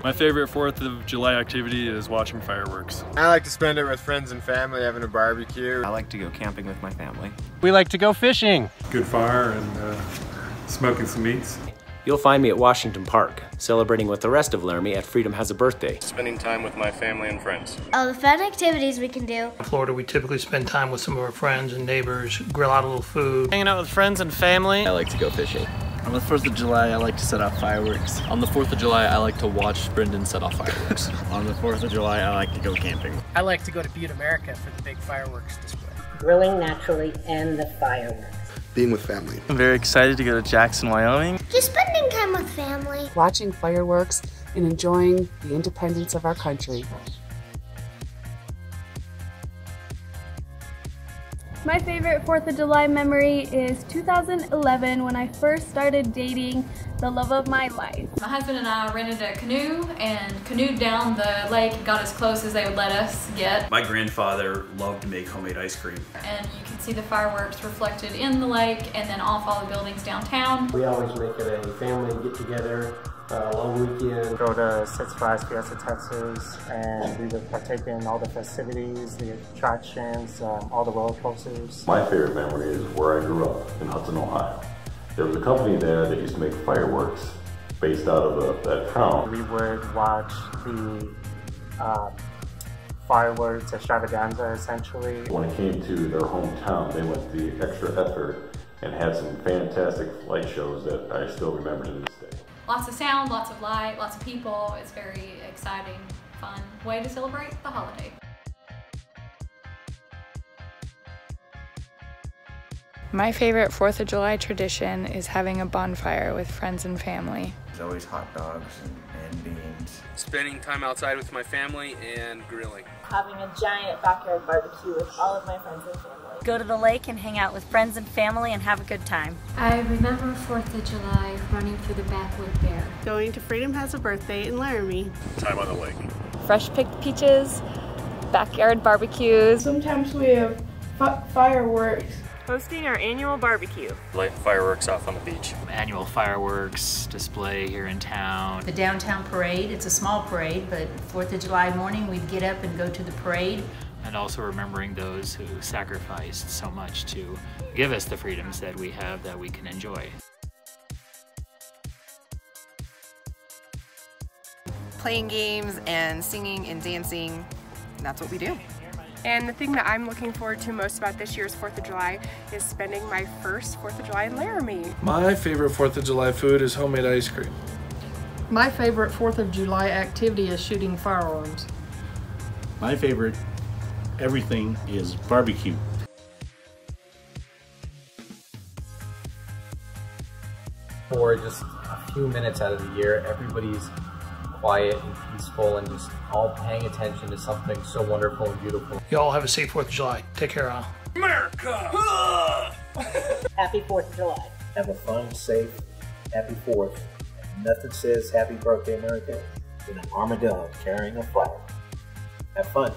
My favorite 4th of July activity is watching fireworks. I like to spend it with friends and family, having a barbecue. I like to go camping with my family. We like to go fishing. Good fire and smoking some meats. You'll find me at Washington Park, celebrating with the rest of Laramie at Freedom Has a Birthday. Spending time with my family and friends. All the fun activities we can do. In Florida, we typically spend time with some of our friends and neighbors, grill out a little food. Hanging out with friends and family. I like to go fishing. On the 4th of July, I like to set off fireworks. On the 4th of July, I like to watch Brendan set off fireworks. On the 4th of July, I like to go camping. I like to go to Butte, America for the big fireworks display. Grilling naturally and the fireworks. Being with family. I'm very excited to go to Jackson, Wyoming. Just spending time with family. Watching fireworks and enjoying the independence of our country. My favorite 4th of July memory is 2011 when I first started dating the love of my life. My husband and I rented a canoe and canoed down the lake and got as close as they would let us get. My grandfather loved to make homemade ice cream. And you can see the fireworks reflected in the lake and then off all the buildings downtown. We always make it a family get-together. Long weekend. Go to Six Flags Fiesta, Texas, and we would partake in all the festivities, the attractions, all the roller coasters. My favorite memory is where I grew up in Hudson, Ohio. There was a company there that used to make fireworks based out of that town. We would watch the fireworks extravaganza, essentially. When it came to their hometown, they went the extra effort and had some fantastic light shows that I still remember to this day. Lots of sound, lots of light, lots of people. It's very exciting, fun way to celebrate the holiday. My favorite 4th of July tradition is having a bonfire with friends and family. There's always hot dogs and beans. Spending time outside with my family and grilling. Having a giant backyard barbecue with all of my friends and family. Go to the lake and hang out with friends and family and have a good time. I remember 4th of July running through the backwood there. Going to Freedom Has a Birthday in Laramie. Time on the lake. Fresh picked peaches, backyard barbecues. Sometimes we have fireworks. Hosting our annual barbecue. Lighting fireworks off on the beach. Annual fireworks display here in town. The downtown parade, it's a small parade, but 4th of July morning we'd get up and go to the parade. And also remembering those who sacrificed so much to give us the freedoms that we have that we can enjoy. Playing games and singing and dancing, that's what we do. And the thing that I'm looking forward to most about this year's 4th of July is spending my first 4th of July in Laramie. My favorite 4th of July food is homemade ice cream. My favorite 4th of July activity is shooting firearms. My favorite everything is barbecue. For just a few minutes out of the year, everybody's quiet and peaceful and just all paying attention to something so wonderful and beautiful. You all have a safe 4th of July. Take care, Al. America! Happy 4th of July. Have a fun, safe, happy 4th. Nothing says happy birthday, America, than an armadillo carrying a flag. Have fun.